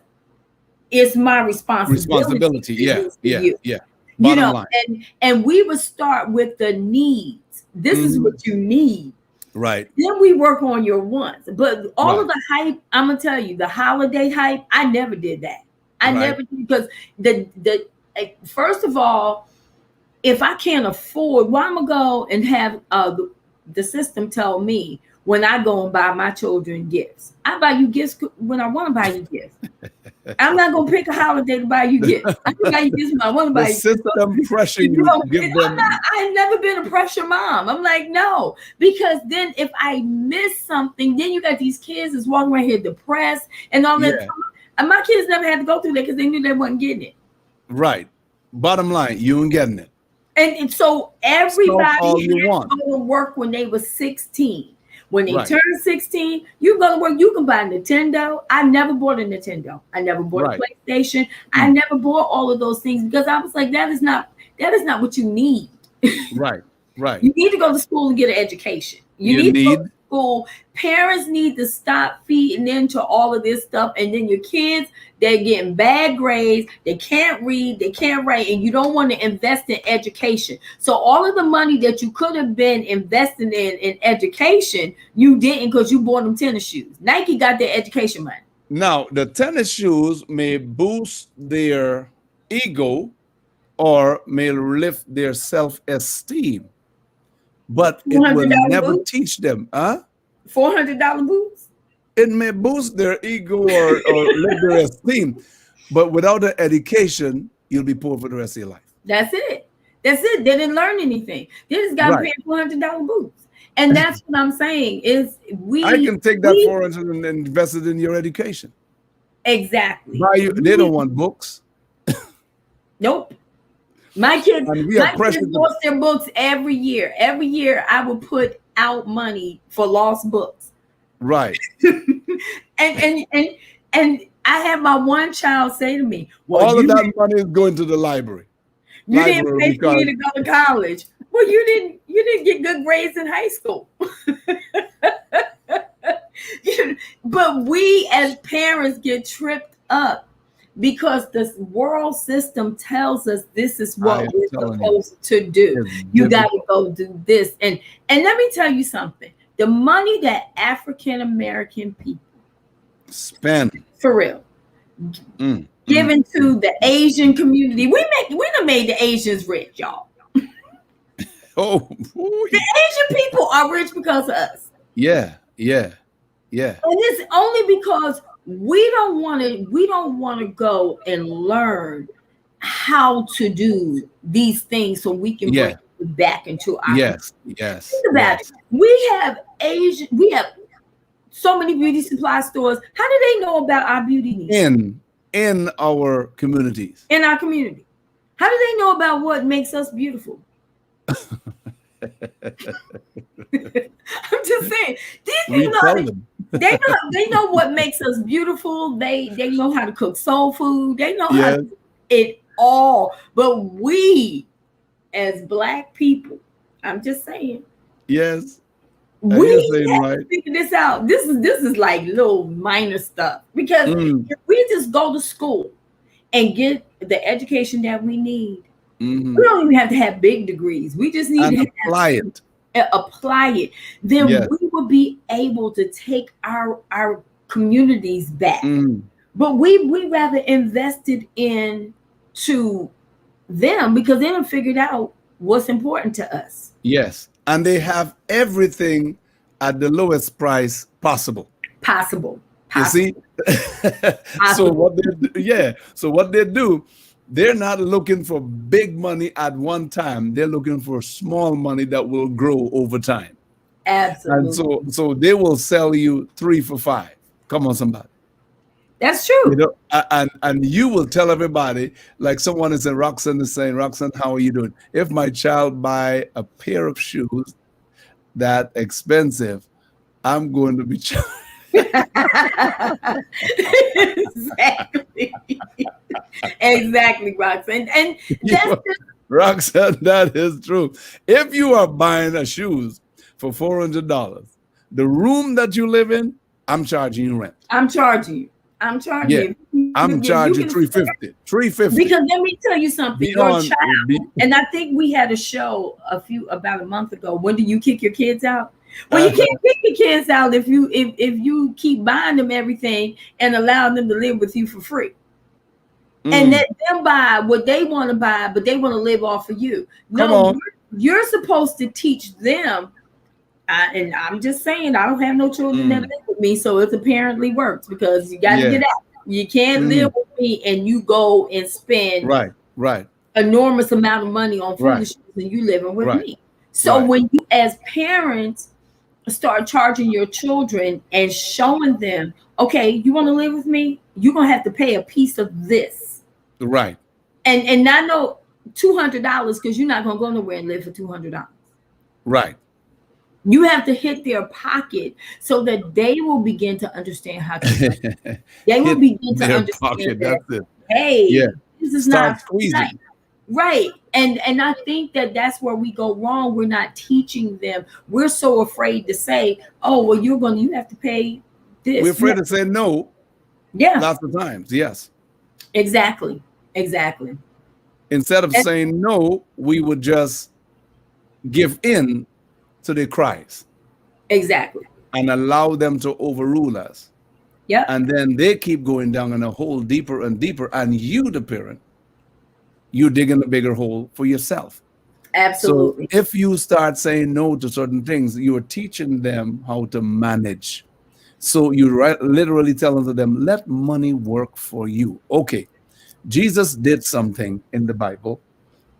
it's my responsibility. Yeah. Bottom line. And we would start with the needs. This is what you need. Right. Then we work on your wants. But all of the hype, I'm gonna tell you, the holiday hype, I never did that. I never did, because the first of all, if I can't afford, why am I go and have the system tell me when I go and buy my children gifts? I buy you gifts when I want to buy you gifts. I'm not gonna pick a holiday to buy you gifts. I can buy you gifts, I want to buy The you gifts. system pressuring you to give them. I've never been a pressure mom. I'm like, no, because then if I miss something, then you got these kids that's walking around here depressed and all that. Yeah. And my kids never had to go through that because they knew they wasn't getting it. Right. Bottom line, you ain't getting it. And so everybody all had you to want. go to work when they were 16. When they Right. turn 16, you go to work, you can buy a Nintendo. I never bought a Nintendo. I never bought Right. a PlayStation. I never bought all of those things because I was like, that is not what you need. Right. Right. You need to go to school and get an education. You need to go to school. Parents need to stop feeding into all of this stuff. And then your kids, they're getting bad grades. They can't read. They can't write. And you don't want to invest in education. So all of the money that you could have been investing in education, you didn't because you bought them tennis shoes. Nike got their education money. Now, the tennis shoes may boost their ego or may lift their self-esteem, but it will $400 never boots? teach them. $400 boots? It may boost their ego or lift their esteem, but without the education, you'll be poor for the rest of your life. That's it. That's it. They didn't learn anything. They just got paid $400 boots. And that's what I'm saying is I can take that $400 and invest it in your education. Exactly. They don't want books. Nope. My kids kids lost their books every year. Every year I would put out money for lost books. Right. and I had my one child say to me, well, all of that money is going to the library. You didn't pay for me to go to college. Well, you didn't get good grades in high school. But we as parents get tripped up because the world system tells us this is what we're supposed to do. You got to go do this. And let me tell you something. The money that African American people spend, for real, given to the Asian community, we done made the Asians rich, y'all. Oh, the Asian people are rich because of us. Yeah. And it's only because we don't want to go and learn how to do these things so we can bring it back into our yes. Think about it. We have so many beauty supply stores. How do they know about our beauty needs? In our communities. In our community. How do they know about what makes us beautiful? I'm just saying, these people they know what makes us beautiful. They know how to cook soul food. They know how to do it all. But we, as Black people, I'm just saying. Yes. We have to figure this out. This is like little minor stuff. Because if we just go to school and get the education that we need, we don't even have to have big degrees. We just need to apply it. Then we will be able to take our communities back. But we rather invested into them because they done figured out what's important to us. Yes. And they have everything at the lowest price possible. You see? So what they do, they're not looking for big money at one time. They're looking for small money that will grow over time. Absolutely. And so they will sell you 3 for $5. Come on, somebody. That's true. You know, and you will tell everybody, like someone is saying, Roxanne, how are you doing? If my child buy a pair of shoes that expensive, I'm going to be charged. Exactly, Roxanne. And that's Roxanne, that is true. If you are buying a shoes for $400, the room that you live in, I'm charging you rent. I'm charging you. I'm charging $350. Because let me tell you something. Your child, and I think we had a show about a month ago. When do you kick your kids out? Well, you can't kick your kids out if you keep buying them everything and allow them to live with you for free. And let them buy what they want to buy, but they want to live off of you. No, you're supposed to teach them. And I'm just saying, I don't have no children that live with me, so it apparently works because you got to get out. You can't live with me and you go and spend Right. enormous amount of money on Right. foolishness and you living with Right. me. So Right. when you as parents start charging your children and showing them, okay, you want to live with me, you're gonna have to pay a piece of this. Right. And not no $200 because you're not gonna go nowhere and live for $200. Right. You have to hit their pocket so that they will begin to understand how to. They will Hit begin to their understand pocket. that, That's it. hey, Yeah. this is Start not squeezing. right. And I think that that's where we go wrong. We're not teaching them. We're so afraid to say, oh, well, you have to pay this. We're afraid to say no. Yeah, Lots of times. Yes. exactly. Instead of saying no, we would just give in to their cries Exactly. and allow them to overrule us. Yep. And then they keep going down in a hole deeper and deeper. And you, the parent, you're digging a bigger hole for yourself. Absolutely. So if you start saying no to certain things, you are teaching them how to manage. So you're literally telling them, let money work for you. Okay. Jesus did something in the Bible.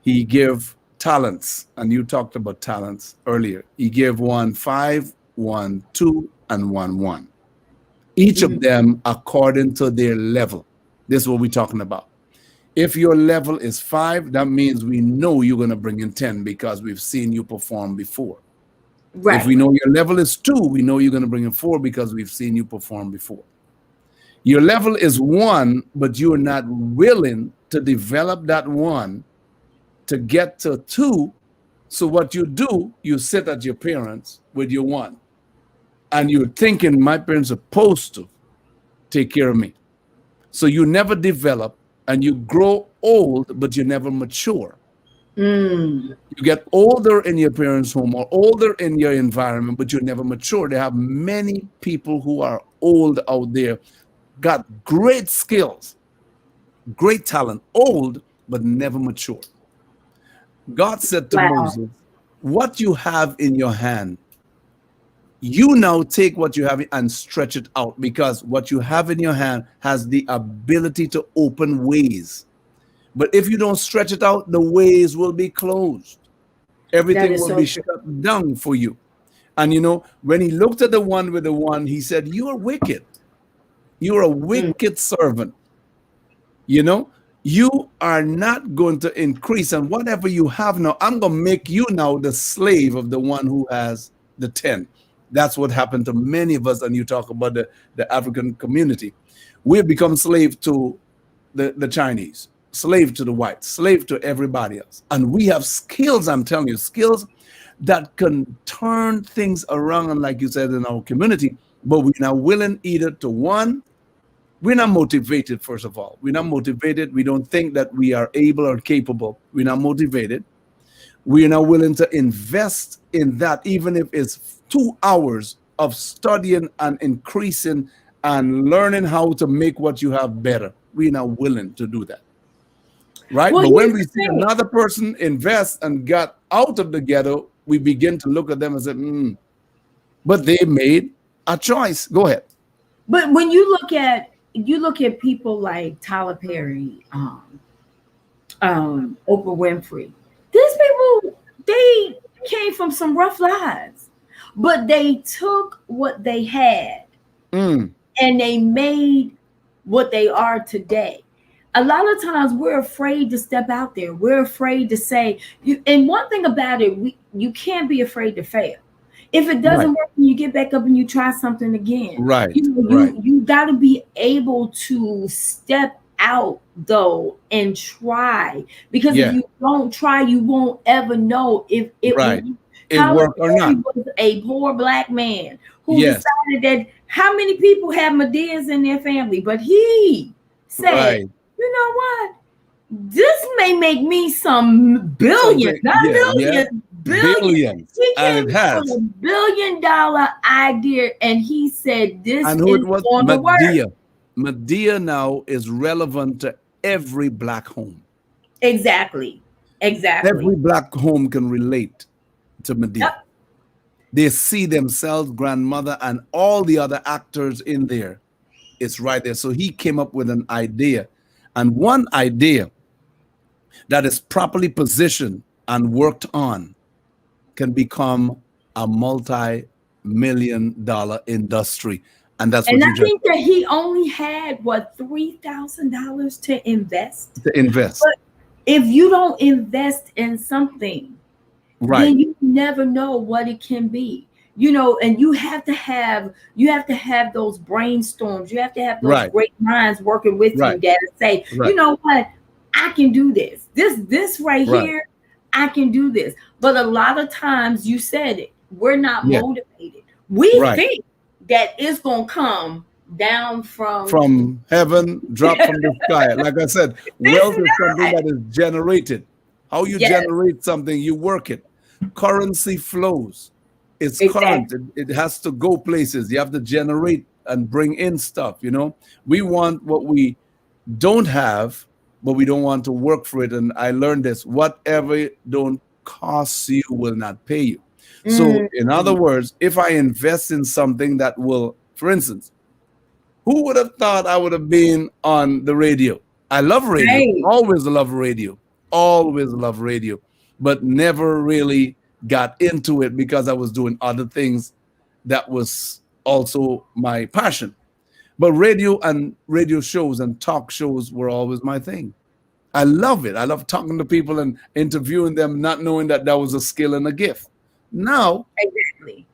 He gave talents, and you talked about talents earlier. He gave one 5, 1 2, and 1 1. Each of them according to their level. This is what we're talking about. If your level is 5, that means we know you're going to bring in 10 because we've seen you perform before. Right. If we know your level is 2, we know you're going to bring in 4 because we've seen you perform before. Your level is 1, but you're not willing to develop that 1 to get to 2. So what you do, you sit at your parents with your 1. And you're thinking, my parents are supposed to take care of me. So you never develop, and you grow old, but you never mature. You get older in your parents' home or older in your environment, but you never mature. They have many people who are old out there, got great skills, great talent, old, but never mature. God said to Moses, what you have in your hand, you now take what you have and stretch it out, because what you have in your hand has the ability to open ways. But if you don't stretch it out, the ways will be closed. Everything will be shut down for you. And when he looked at the one with the 1, he said, you are wicked. You're a wicked servant. You are not going to increase. And whatever you have now, I'm going to make you now the slave of the one who has the 10. That's what happened to many of us. And you talk about the African community. We've become slave to the Chinese, slave to the whites, slave to everybody else. And we have skills, I'm telling you, skills that can turn things around. And like you said, in our community, but we're not willing either to we're not motivated, first of all. We're not motivated. We don't think that we are able or capable. We're not motivated. We are not willing to invest in that, even if it's 2 hours of studying and increasing and learning how to make what you have better. We're not willing to do that. Right? Well, but when we see another person invest and got out of the ghetto, we begin to look at them and say, but they made a choice. Go ahead. But when you look at people like Tyler Perry, Oprah Winfrey, these people, they came from some rough lives, but they took what they had and they made what they are today. A lot of times we're afraid to step out there. We're afraid to say, and one thing about it, you can't be afraid to fail. If it doesn't work, you get back up and you try something again. Right. You got to be able to step out though and try, because if you don't try, you won't ever know if it worked or not. He was a poor black man who decided that how many people have Medeas in their family, but he said, you know what? This may make me some billions, not millions. Billions. He came with a $1 billion idea, and he said, "This is going to work." Medea now is relevant to every black home. Exactly. Every black home can relate to Medea. Yep. They see themselves, grandmother, and all the other actors in there It's right there. So he came up with an idea. And one idea that is properly positioned and worked on can become a multi-million-dollar industry. And that's what And I you just think that he only had what, $3,000 to invest. to invest. But if you don't invest in something, Right. then you never know what it can be. You know, and you have to have those brainstorms. You have to have those Right. great minds working with Right. you that say, Right. you know what, I can do this. This right Right. here, I can do this. But a lot of times, you said it, we're not Yeah. motivated. We Right. think that it's gonna come down From heaven, drop from the sky. Like I said, wealth is something that is generated. How you Yes. generate something, you work it. Currency flows. It's current. Exactly. It has to go places. You have to generate and bring in stuff. You know, we want what we don't have, but we don't want to work for it. And I learned this: whatever don't cost you will not pay you. So, in other words, if I invest in something that will, for instance, who would have thought I would have been on the radio? I love radio. Right. Always love radio. Always love radio. But never really got into it because I was doing other things that was also my passion. But radio and radio shows and talk shows were always my thing. I love it. I love talking to people and interviewing them, not knowing that that was a skill and a gift. Now, Exactly.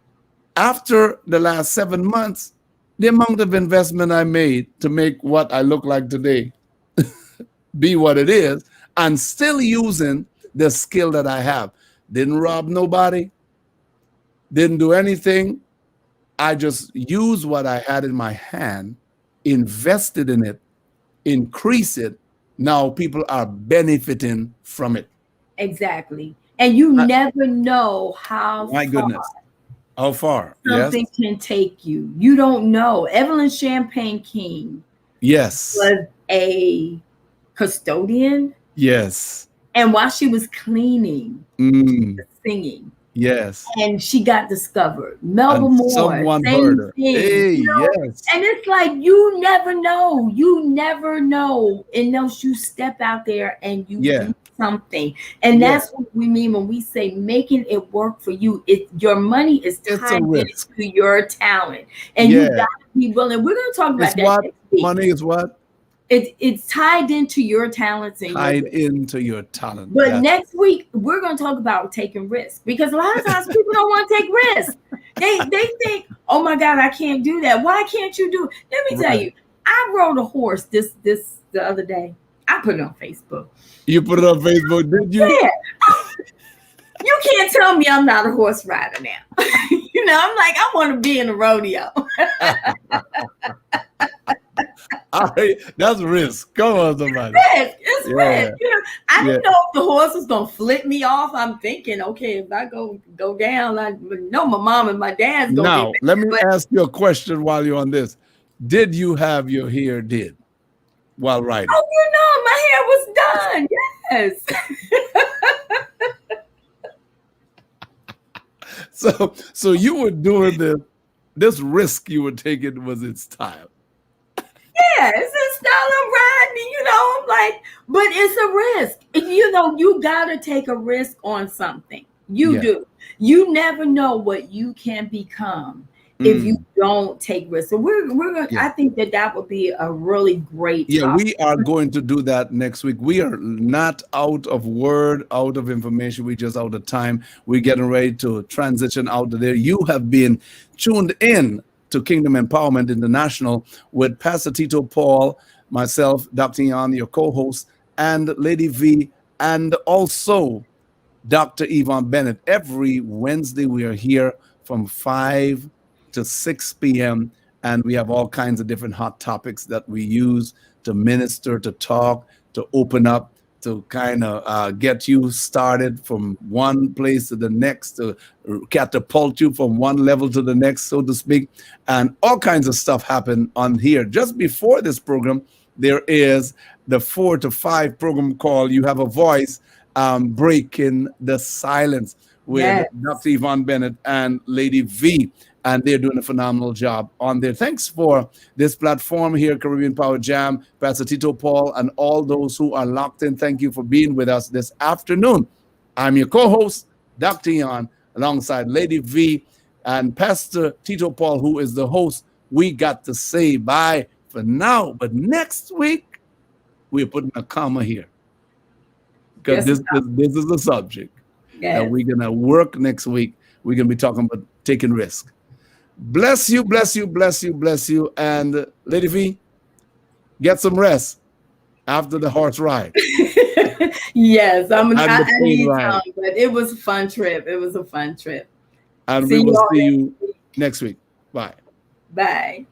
after the last 7 months, the amount of investment I made to make what I look like today be what it is, and still using the skill that I have. Didn't rob nobody, didn't do anything. I just used what I had in my hand, invested in it, increased it. Now people are benefiting from it. Exactly. And you never know how My goodness. How far? something can take you. You don't know. Evelyn Champagne King Yes. was a custodian, Yes. and while she was cleaning, Mm, singing, yes. and she got discovered. Melba And Moore, someone same heard her. thing. Hey, You know? yes. And it's like you never know. You never know unless you step out there and you Yeah. do something. And Yeah. that's what we mean when we say making it work for you. Your money is It's a tied risk. into your talent. And Yeah. you gotta be willing. We're gonna talk about It's that what? next week. Money is what? It's tied into your talents and Tied your into your talent. but That's- next week we're going to talk about taking risks, because a lot of times people don't want to take risks. They think, oh my God, I can't do that. Why can't you do it? Let me tell Right. you, I rode a horse this the other day. I put it on Facebook. You put it on Facebook, did you? Yeah. You can't tell me I'm not a horse rider now. You know, I'm like, I want to be in a rodeo. All right, that's risk. Come on, somebody. It's Yeah. risk. You know, I didn't Yeah. know if the horse was gonna flip me off. I'm thinking, okay, if I go down, I know my mom and my dad's gonna Now, be let me but- ask you a question while you're on this. Did you have your hair did while riding? Oh, you know, my hair was done. Yes. So you were doing this risk you were taking was its time. Yeah, it's a style of riding, you know. I'm like, but it's a risk. You know, you gotta take a risk on something. You Yeah. do. You never know what you can become if you don't take risks. So we're gonna. Yeah. I think that would be a really great. Yeah, topic. we are going to do that next week. We are not out of word, out of information. We just out of time. We're getting ready to transition out of there. You have been tuned in to Kingdom Empowerment International with Pastor Tito Paul, myself, Dr. Ian, your co-host, and Lady V, and also Dr. Yvonne Bennett. Every Wednesday we are here from 5 to 6 p.m. and we have all kinds of different hot topics that we use to minister, to talk, to open up, to kind of get you started from one place to the next, to catapult you from one level to the next, so to speak. And all kinds of stuff happen on here. Just before this program, there is the 4 to 5 program called You Have a Voice, Breaking the Silence, with Yes. Dr. Yvonne Bennett and Lady V, and they're doing a phenomenal job on there. Thanks for this platform here, Caribbean Power Jam, Pastor Tito Paul, and all those who are locked in. Thank you for being with us this afternoon. I'm your co-host, Dr. Ian, alongside Lady V and Pastor Tito Paul, who is the host. We got to say bye for now, but next week we're putting a comma here because Yes, this is the subject that yes. we're gonna work next week. We're gonna be talking about taking risk. Bless you, bless you, bless you, bless you, and Lady V, get some rest after the horse ride. Yes, And the I plane need ride. some, but it was a fun trip. It was a fun trip. And See we you will all see next you next week. Bye. Bye.